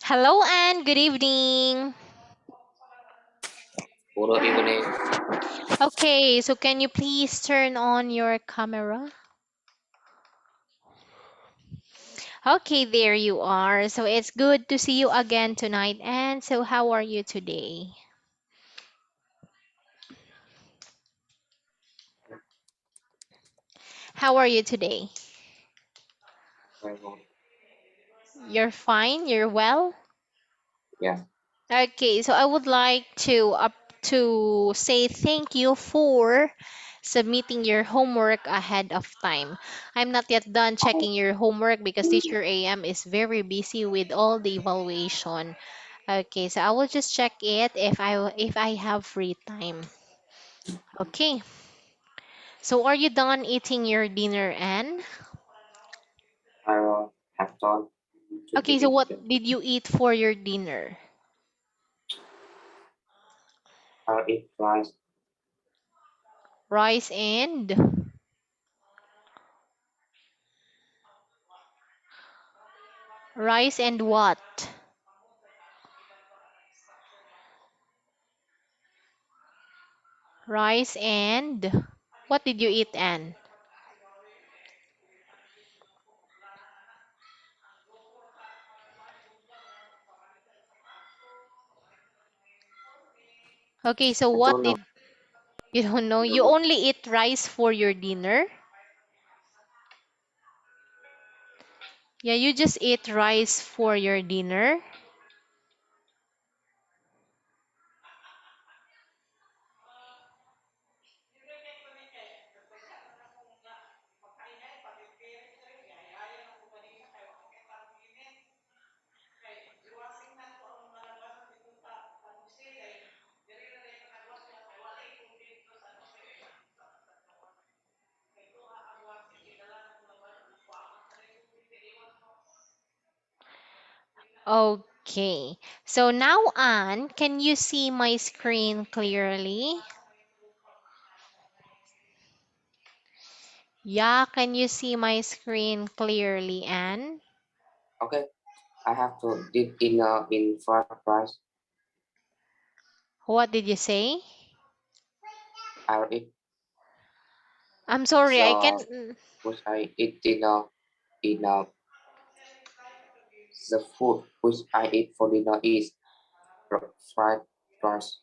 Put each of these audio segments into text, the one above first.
Hello and good evening. Good evening. Okay, so can you please turn on your camera? Okay, there you are. So it's good to see you again tonight. And so, how are you today? How are you today? Very good. You're fine? You're well? Yeah. Okay, so I would like to say thank you for submitting your homework ahead of time. I'm not yet done checking your homework because Teacher AM is very busy with all the evaluation. Okay, so I will just check it if I have free time. Okay. So are you done eating your dinner, Anne? I have done to Okay, so be what eaten. did you eat for your dinner? I eat rice, Rice and what? Rice and what did you eat, Anne? Okay, so I what don't know. did you don't know? I don't You know. only eat rice for your dinner? Yeah, you just eat rice for your dinner. Okay. So now, Anne, can you see my screen clearly? Yeah, can you see my screen clearly, Anne? Okay. I have to dip in fried rice. What did you say? I eat I'm sorry, I the can. which I eat in the food which I eat for dinner is fried rice.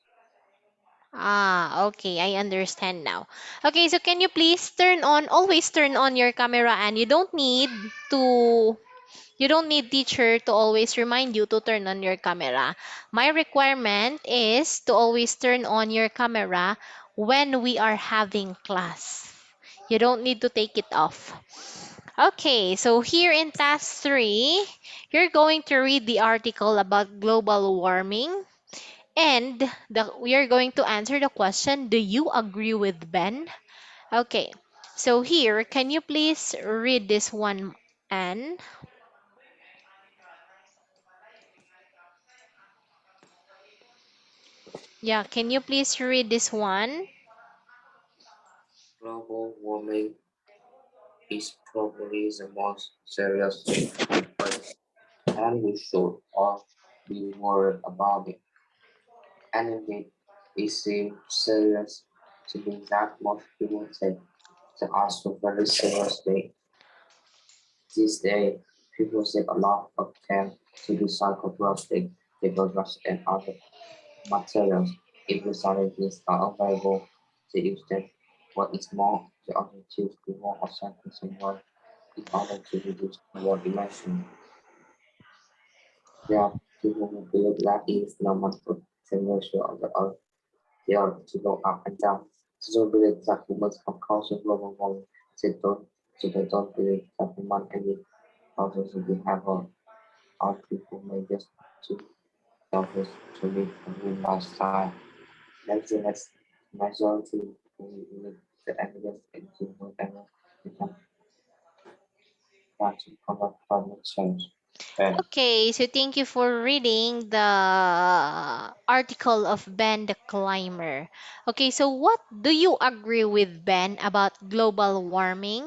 Okay, I understand now. Okay, so can you please always turn on your camera, and to you don't need teacher to always remind you to turn on your camera. My requirement is to always turn on your camera when we are having class. You don't need to take it off. Okay, so here in task 3, you're going to read the article about global warming and we are going to answer the question, do you agree with Ben? Okay, so here, can you please read this one, Anne? Yeah, can you please read this one? Global warming is probably the most serious thing we face, and we should all be worried about it. And indeed, it seems serious to be that most people take the also very seriously. These days, people take a lot of time to recycle plastic, paper glass, and other materials. If recycling are available, they use them. What is more, they often choose to more recycle somewhere in order to reduce carbon emission. There are people who believe that it is normal for the temperature of the earth they are to go up and down. Some believe that humans have caused global warming. They don't, so they don't believe that human any causes of behavior. All people may just too selfish to live a good lifestyle. Nevertheless, the majority believe the evidence into whatever they can try to combat climate change. And Okay, so thank you for reading the article of Ben the Climber. Okay, so what do you agree with Ben about global warming?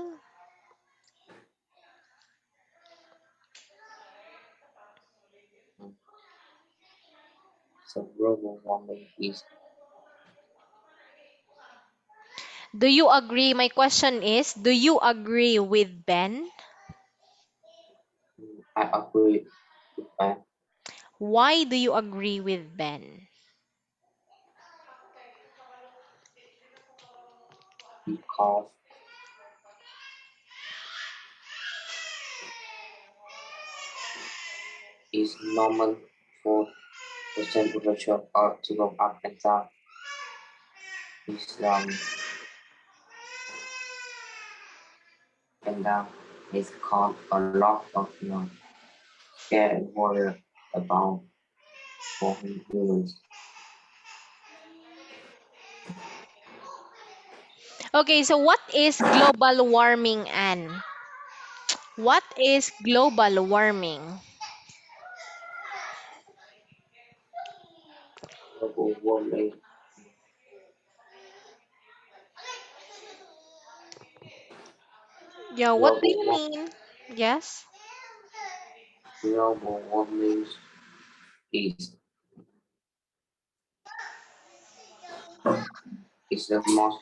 So global warming is, Do you agree? My question is, do you agree with Ben? I agree with that Why do you agree with Ben? because it's normal for the temperature of Earth to go up and down. It's and down. It's caused a lot of air and water about for humans. Okay, so what is global warming, Anne? What is global warming? Global warming, Yeah, what do global you warming, mean? Yes. global warming is is the most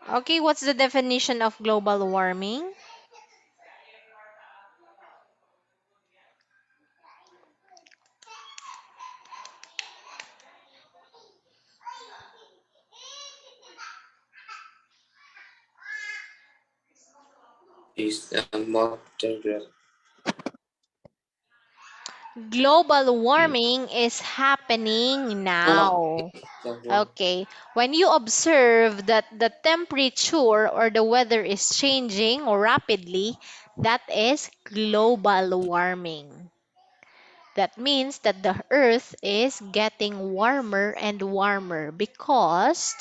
Okay, what's the definition of global warming? is the most dangerous. Global Mm. warming is happening No, no, now. it's the one. Okay, when you observe that the temperature or the weather is changing rapidly, that is global warming. That means that the earth is getting warmer and warmer because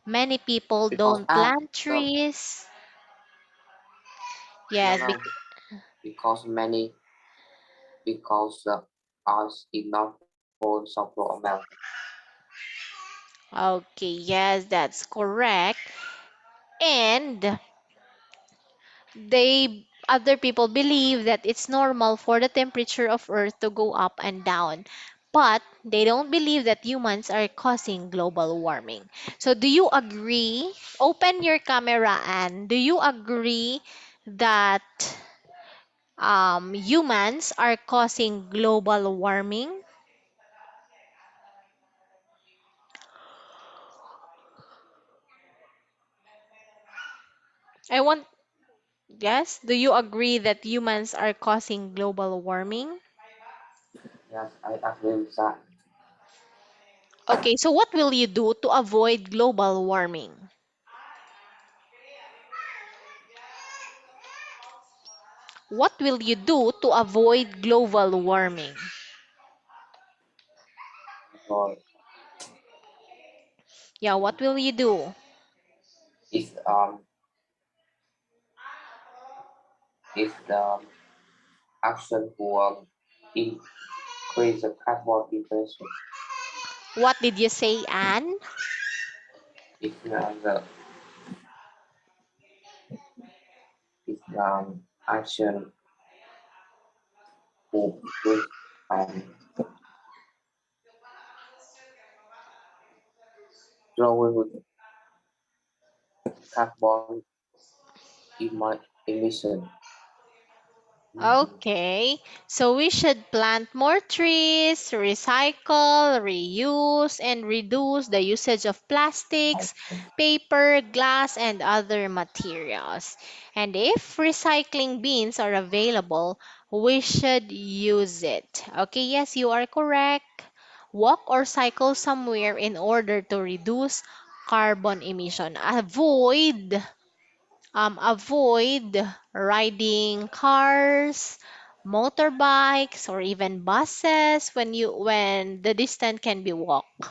many people Because don't plant no, trees. no, Yes, no, because many because the ice is not for South America. okay, yes, that's correct. And they other people believe that it's normal for the temperature of earth to go up and down, but they don't believe that humans are causing global warming. So do you agree? Open your camera, and do you agree that humans are causing global warming? I want Yes, do you agree that humans are causing global warming? Yes, I agree with that. Okay, so what will you do to avoid global warming? What will you do to avoid global warming? Or Yeah, what will you do? is is the action to increase the carbon emission. What did you say, Anne? Is the action to increase um lowering carbon emission. Mhm. Okay, so we should plant more trees, recycle, reuse, and reduce the usage of plastics, paper, glass, and other materials. And if recycling bins are available, we should use it. Okay, yes, you are correct. Walk or cycle somewhere in order to reduce carbon emission. Avoid riding cars, motorbikes, or even buses when the distance can be walked.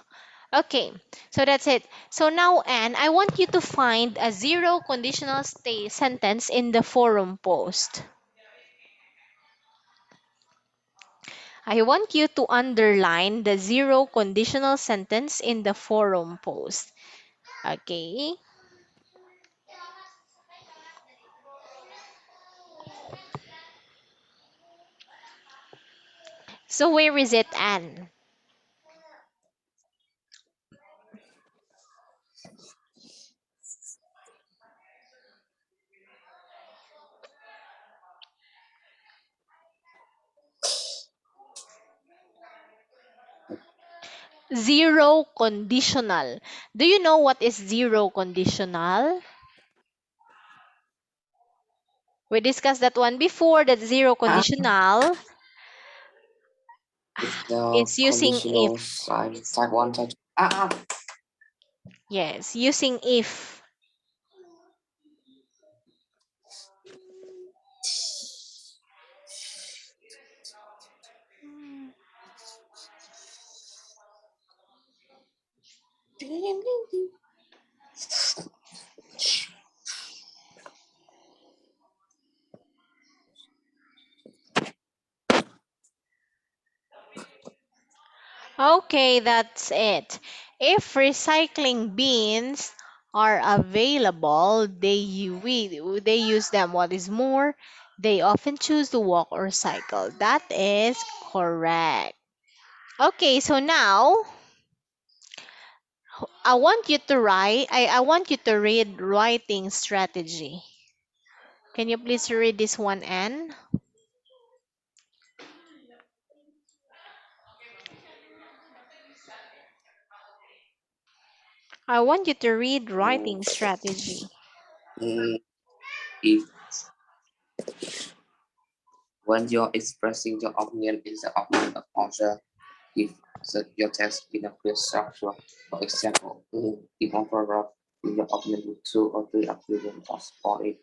Okay, so that's it. So now, Anne, I want you to find a zero conditional stay sentence in the forum post. I want you to underline the zero conditional sentence in the forum post. Okay. So where is it, Anne? Zero conditional. Do you know what is zero conditional? We discussed that one before, that zero Ah, conditional it's the is using if. conditional sign type one type. Yes, using if. Okay, that's it. If recycling bins are available, they use them. What is more, they often choose to walk or cycle. That is correct. Okay, so now I want you to read writing strategy. Can you please read this one, Anne? I want you to read Mm, writing strategy. mm, if when you're expressing your opinion is the opinion of other, if your text in a clear structure, for example, if one paragraph in your opinion with two or three opinions that support it,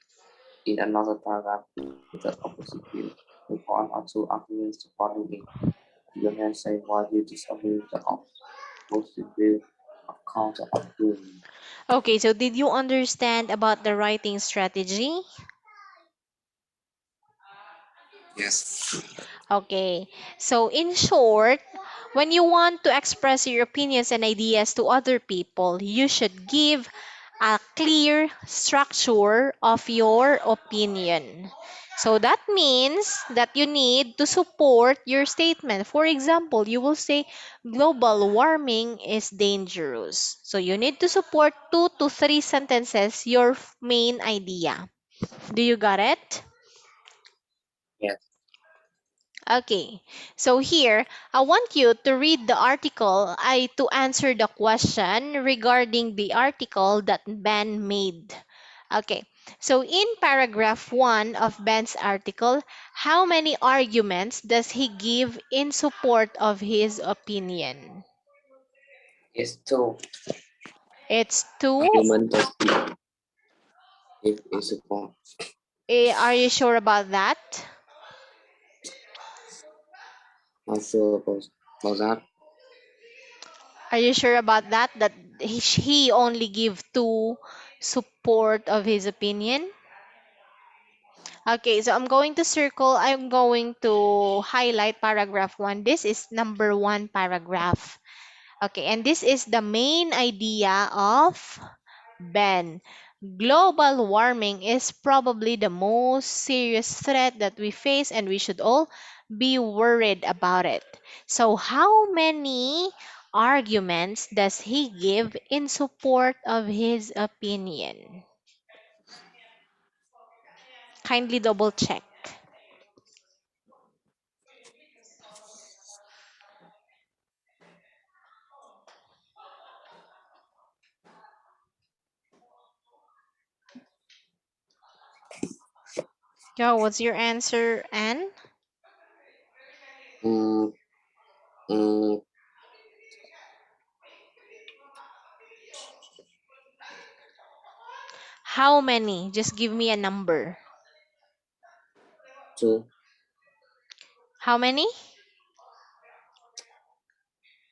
in another paragraph with the opposite view, with one or two opinions supporting it, you can say why you disagree with the opposite view of counter opinion. Okay, so did you understand about the writing strategy? Yes. Okay, so in short, when you want to express your opinions and ideas to other people, you should give a clear structure of your opinion. So that means that you need to support your statement. For example, you will say global warming is dangerous. So you need to support 2 to 3 sentences your main idea. Do you got it? Yes. Okay, so here I want you to read the article to answer the question regarding the article that Ben made. Okay, so in paragraph 1 of Ben's article, how many arguments does he give in support of his opinion? It's two It's two. argument that if is support. Are you sure about that? Not sure about that. Are you sure about that? That he only give two support of his opinion? Okay, so I'm going to highlight paragraph 1. This is number 1 paragraph. Okay, and this is the main idea of Ben. Global warming is probably the most serious threat that we face, and we should all be worried about it. So, how many arguments does he give in support of his opinion? Kindly double check. Yo, what's your answer, Anne? Mm, mm, How many? Just give me a number. two. How many?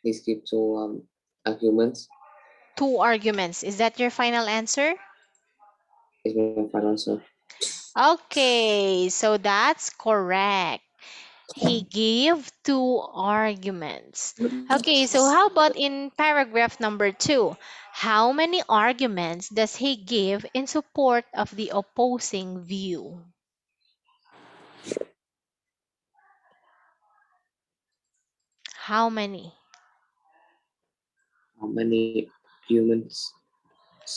Please keep two arguments. Two arguments. Is that your final answer? Is my final answer. Okay, so that's correct. He gave two arguments. Okay, so how about in paragraph number 2? How many arguments does he give in support of the opposing view? How many? How many humans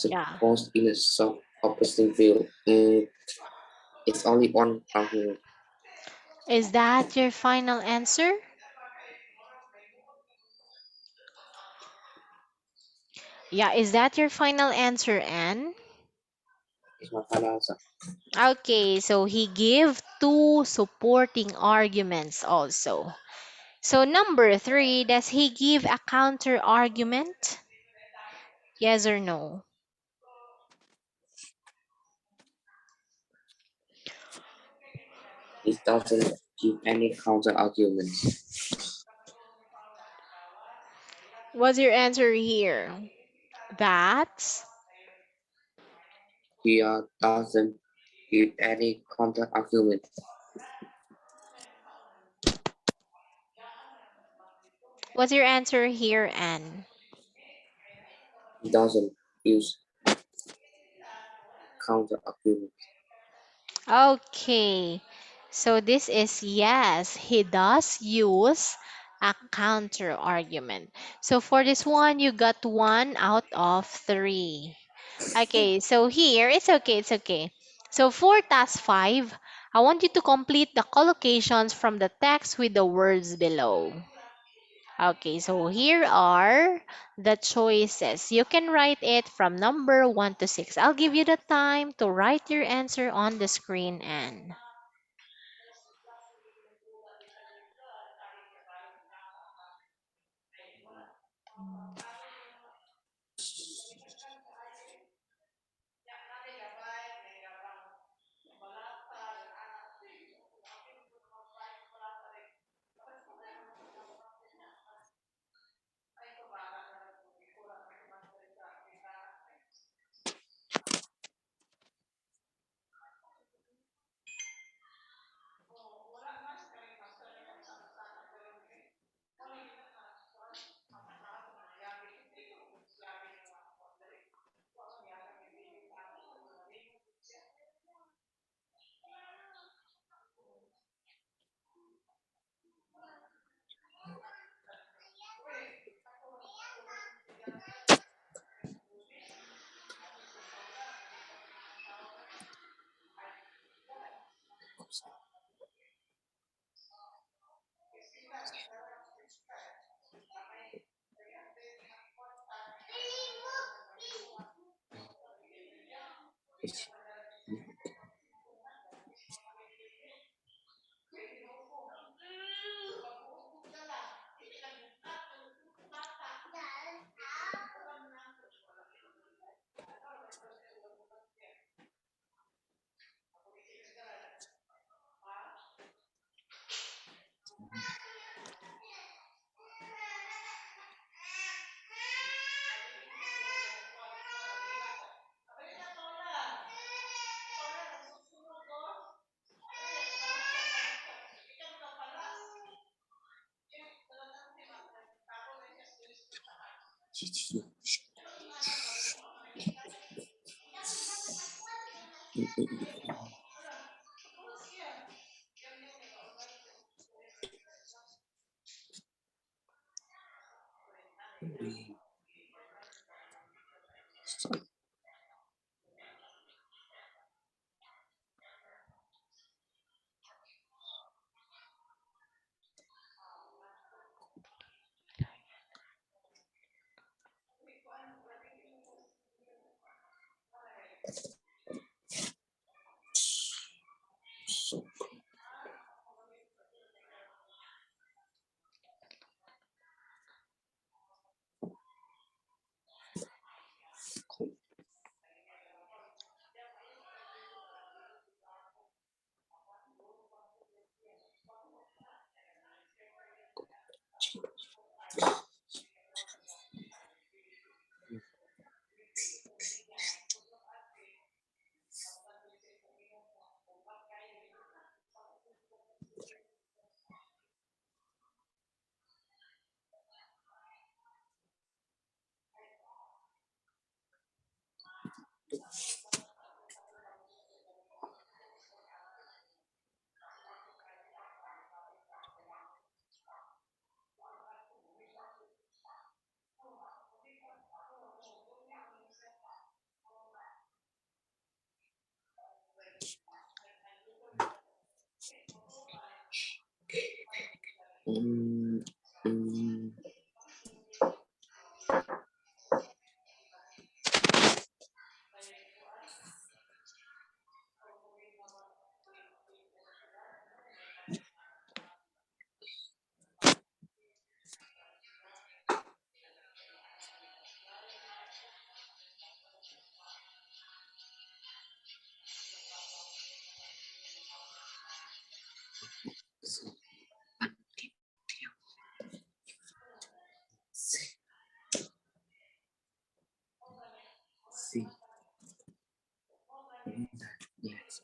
Yeah. supposed in a soft opposing field? It's only one argument. Is that your final answer? Yeah, is that your final answer, Anne? It's my final answer. Okay, so he gave two supporting arguments also. So number three, does he give a counter argument? Yes or no? It doesn't give any counter arguments. What's your answer here? That? Here doesn't give any counter argument. What's your answer here, Anne? It doesn't use counter argument. Okay, so this is yes, he does use a counter argument. So for this one, you got 1 out of 3. Okay, so here, it's okay. So for task 5, I want you to complete the collocations from the text with the words below. Okay, so here are the choices. You can write it from number 1 to 6. I'll give you the time to write your answer on the screen, and Mm, mm, so, see, see, yes,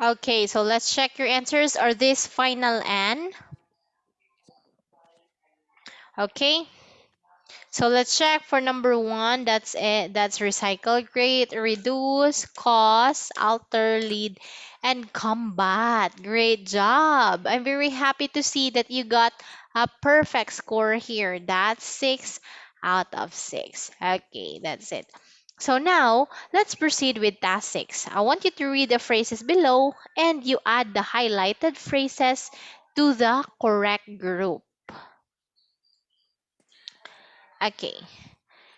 Okay, so let's check your answers. Are these final N? Okay, so let's check for number one. That's it. That's recycle, great. Reduce, cause, alter, lead, and combat. Great job. I'm very happy to see that you got a perfect score here. That's 6 out of 6. Okay, that's it. So now let's proceed with task 6. I want you to read the phrases below and you add the highlighted phrases to the correct group. Okay.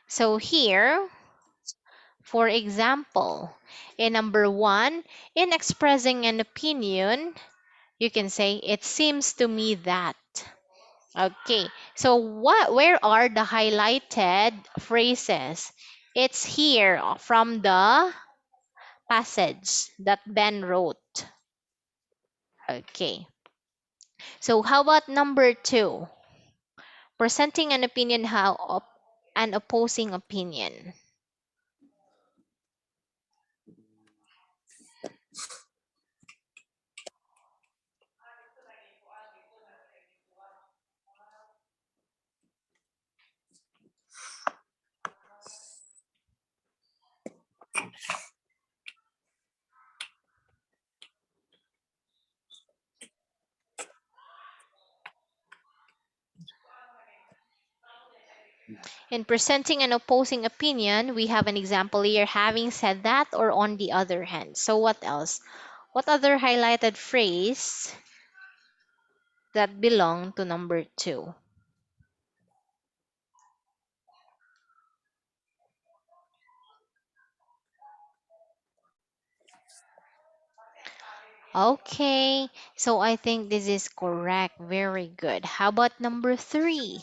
So here, for example, in number one, in expressing an opinion, you can say, it seems to me that. Okay, so where are the highlighted phrases? It's here from the passage that Ben wrote. Okay, so how about number two? Presenting an opinion, an opposing opinion. In presenting an opposing opinion, we have an example here, having said that or on the other hand. So what else? What other highlighted phrase that belong to number two? Okay, so I think this is correct. Very good. How about number three?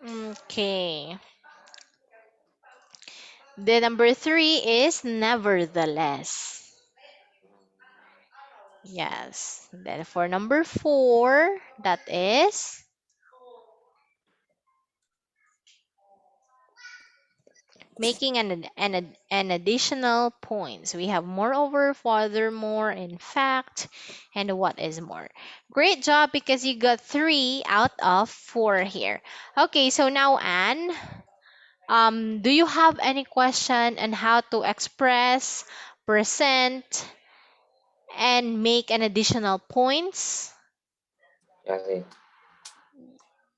Okay. The number three is nevertheless. Yes. Then for number four, that is making an additional point. So we have moreover, furthermore, in fact, and what is more. Great job because you got three out of four here. Okay, so now Anne, do you have any question on how to express, present, and make an additional points? That's it.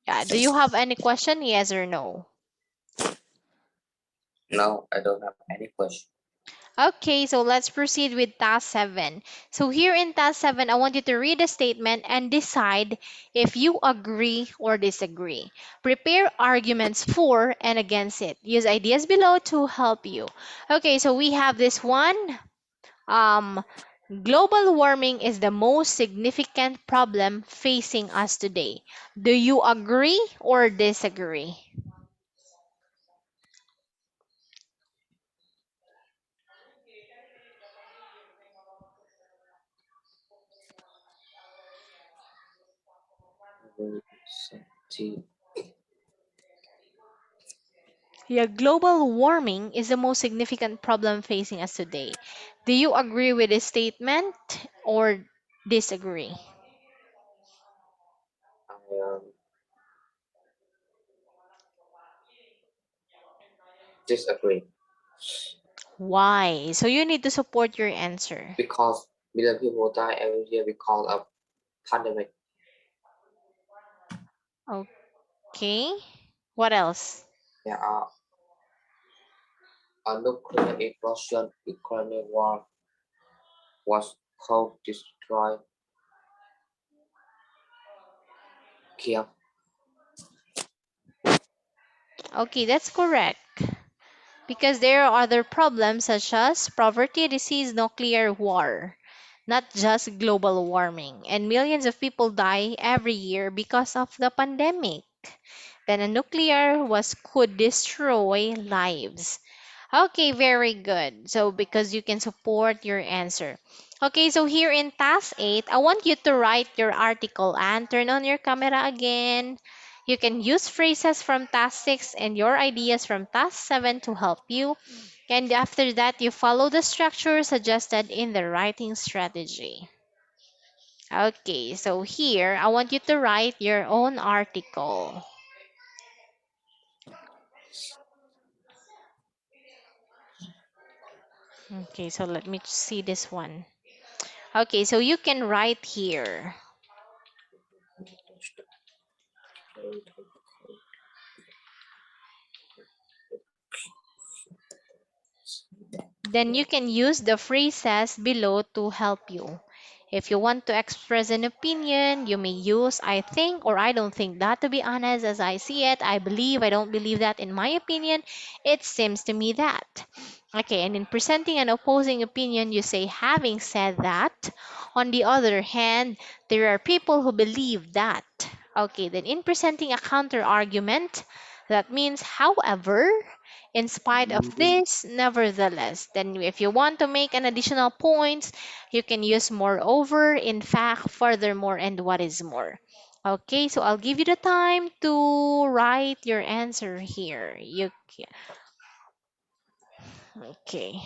Yeah, do you have any question? Yes or no? No, I don't have any question. Okay, so let's proceed with task 7. So here in task 7, I want you to read the statement and decide if you agree or disagree. Prepare arguments for and against it. Use ideas below to help you. Okay, so we have this one. Um, Global warming is the most significant problem facing us today. Do you agree or disagree? Something Yeah, global warming is the most significant problem facing us today. Do you agree with this statement or disagree? I disagree Why? So you need to support your answer. because million people die every year because of pandemic. Okay. What else? There are a nuclear explosion. Ukraine war was cold destroy Kiev. Okay, that's correct. Because there are other problems such as poverty, disease, nuclear war, not just global warming. And millions of people die every year because of the pandemic. Then a nuclear was could destroy lives. Okay, very good. So because you can support your answer. Okay, so here in task 8, I want you to write your article and turn on your camera again. You can use phrases from task 6 and your ideas from task 7 to help you. And after that, you follow the structure suggested in the writing strategy. Okay, so here, I want you to write your own article. Okay, so let me see this one. Okay, so you can write here. Then you can use the phrases below to help you. If you want to express an opinion, you may use I think or I don't think that. To be honest, as I see it, I believe, I don't believe that. In my opinion, it seems to me that. Okay, and in presenting an opposing opinion, you say having said that. On the other hand, there are people who believe that. Okay, then in presenting a counter argument, that means however, in spite of this, nevertheless, then if you want to make an additional point, you can use moreover, in fact, furthermore, and what is more. Okay, so I'll give you the time to write your answer here. Okay.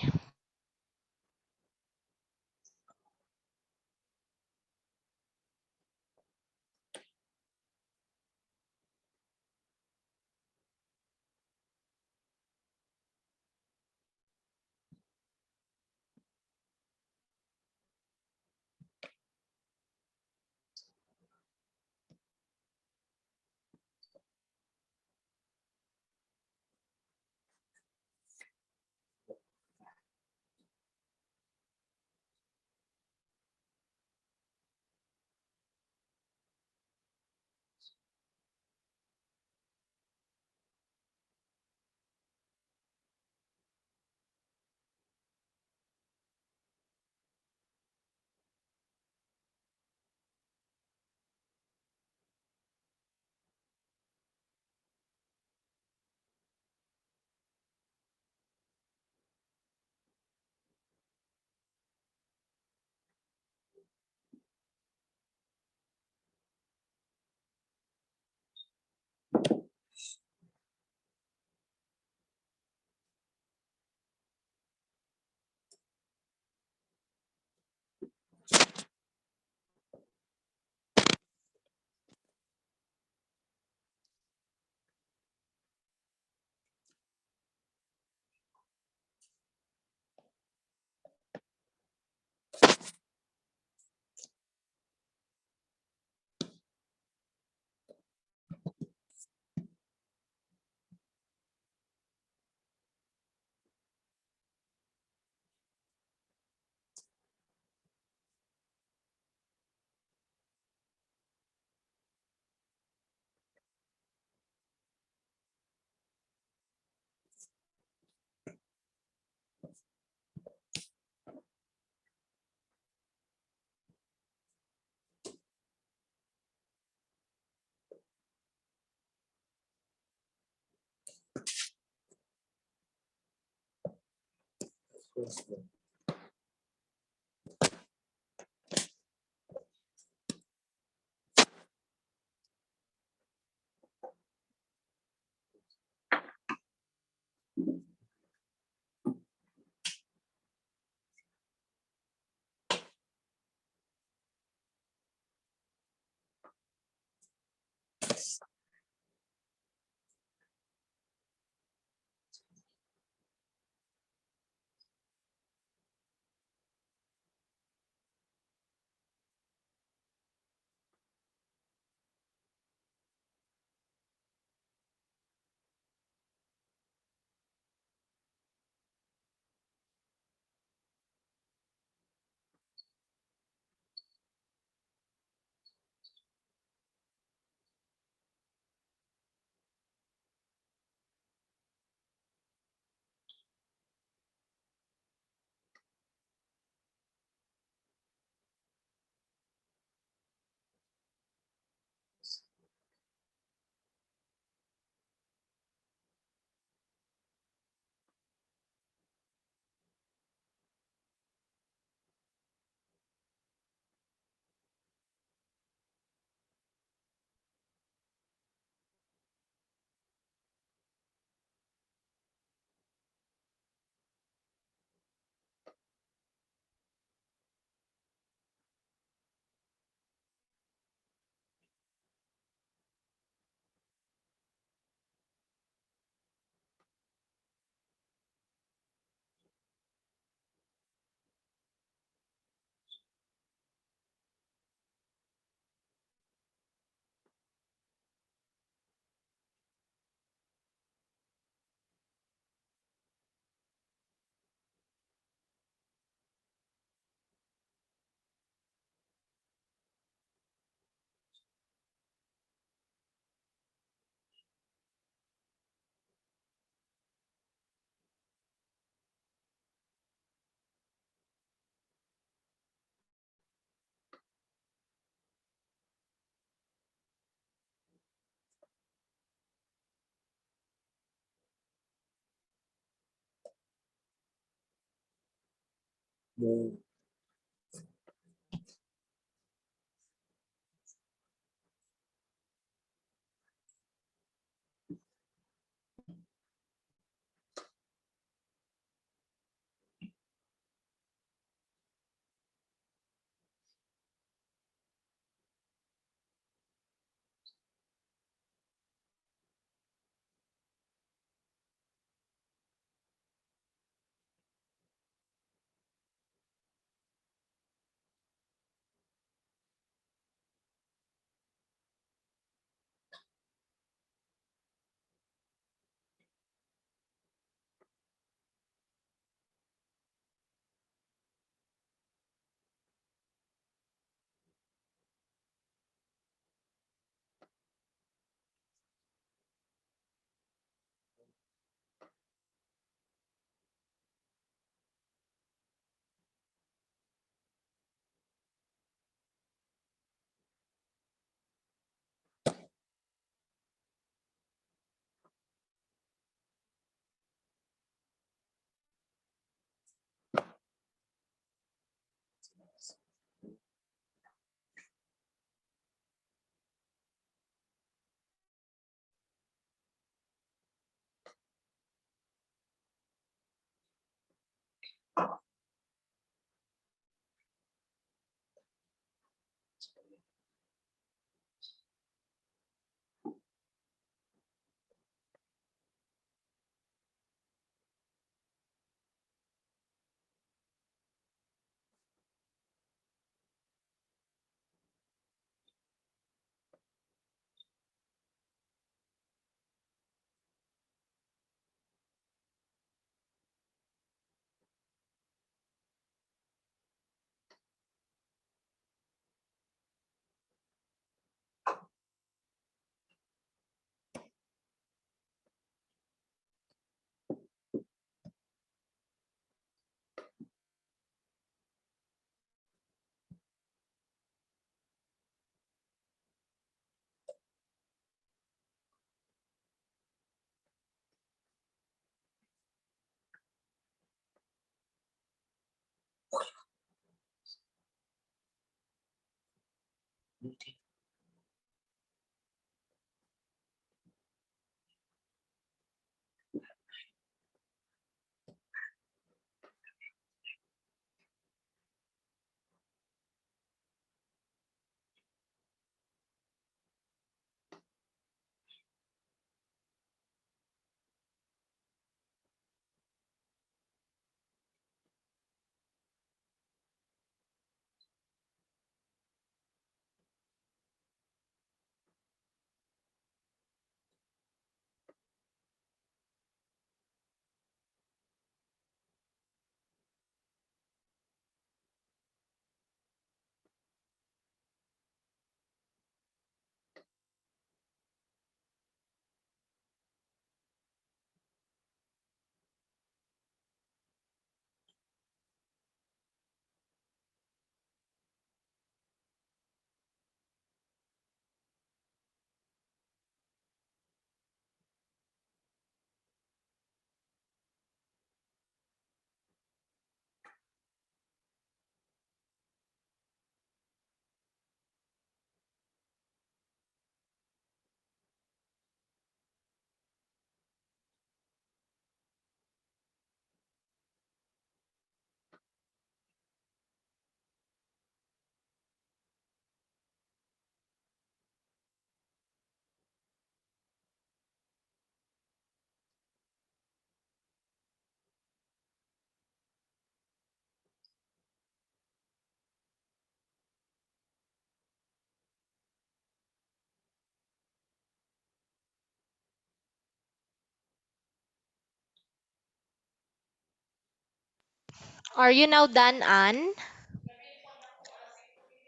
Are you now done, Anne?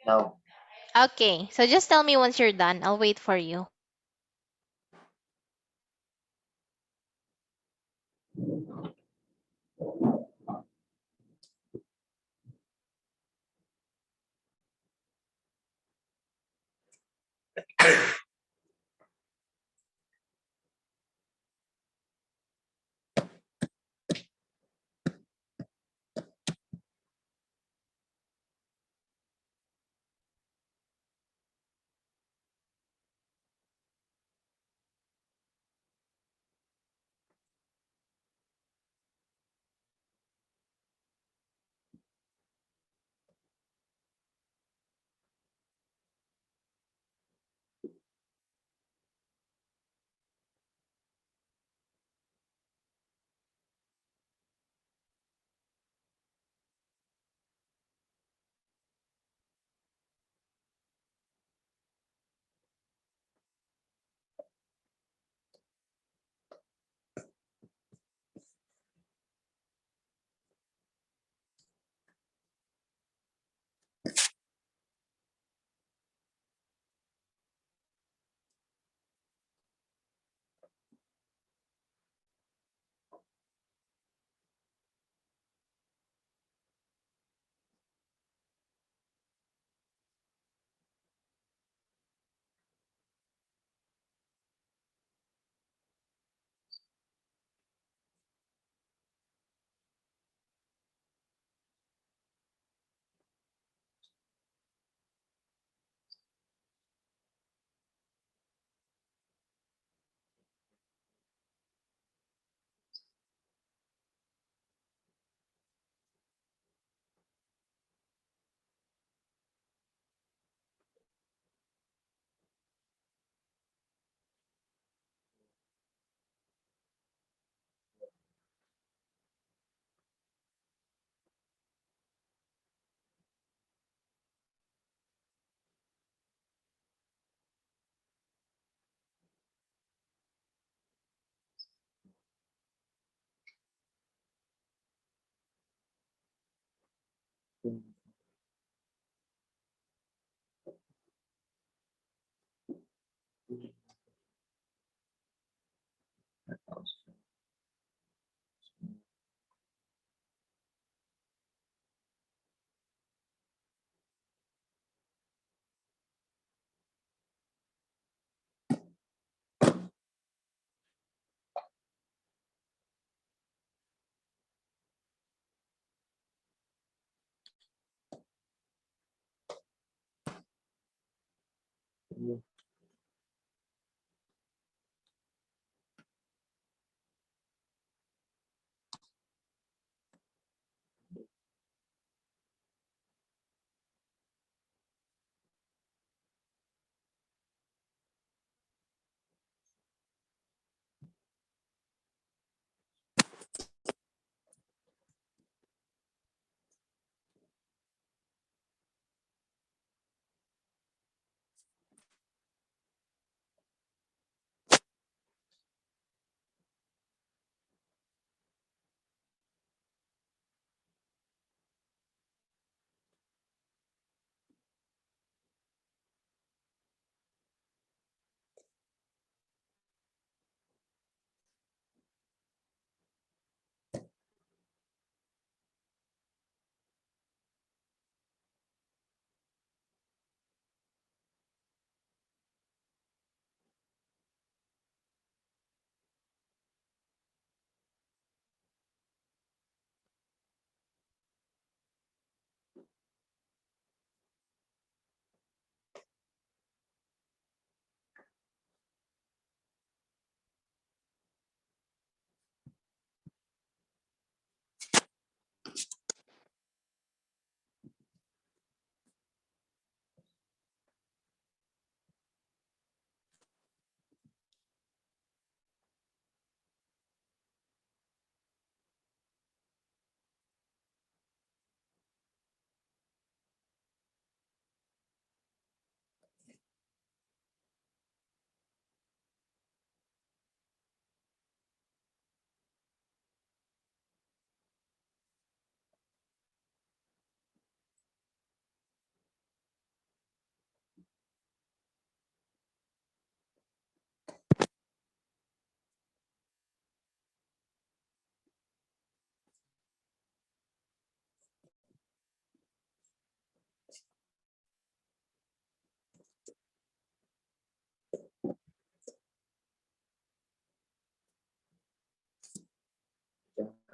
Now, Okay, so just tell me once you're done. I'll wait for you.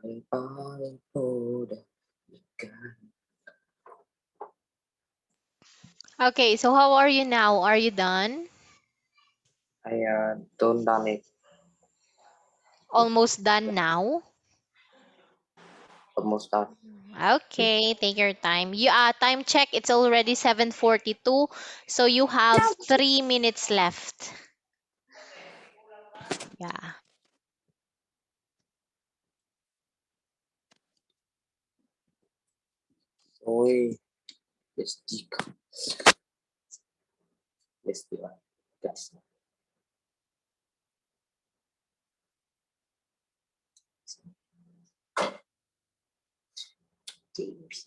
Ang paling poda ikan. Okay, so how are you now? Are you done? Don't done it. Almost done now? Almost done. Okay, take your time. You time check, it's already 7:42, so you have 3 minutes left. Yeah. Oi, let's dig. Let's do it. Guys. Games.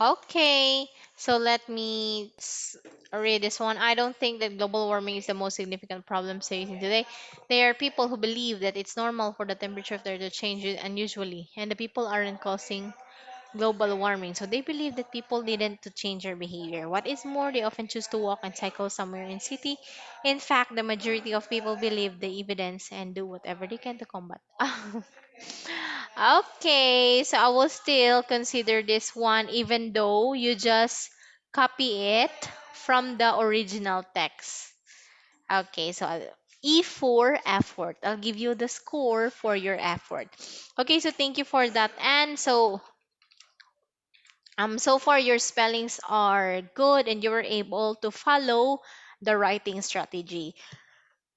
Okay, so let me read this one. I don't think that global warming is the most significant problem facing today. There are people who believe that it's normal for the temperature of the earth to change unusually, and the people aren't causing global warming. So they believe that people needn't to change their behavior. What is more, they often choose to walk and cycle somewhere in city. In fact, the majority of people believe the evidence and do whatever they can to combat. Okay, so I will still consider this one even though you just copy it from the original text. Okay, so E for effort. I'll give you the score for your effort. Okay, so thank you for that. And so So far your spellings are good and you were able to follow the writing strategy.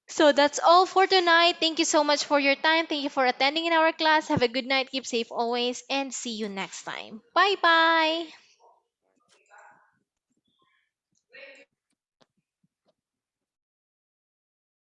So that's all for tonight. Thank you so much for your time. Thank you for attending in our class. Have a good night. Keep safe always and see you next time. Bye bye.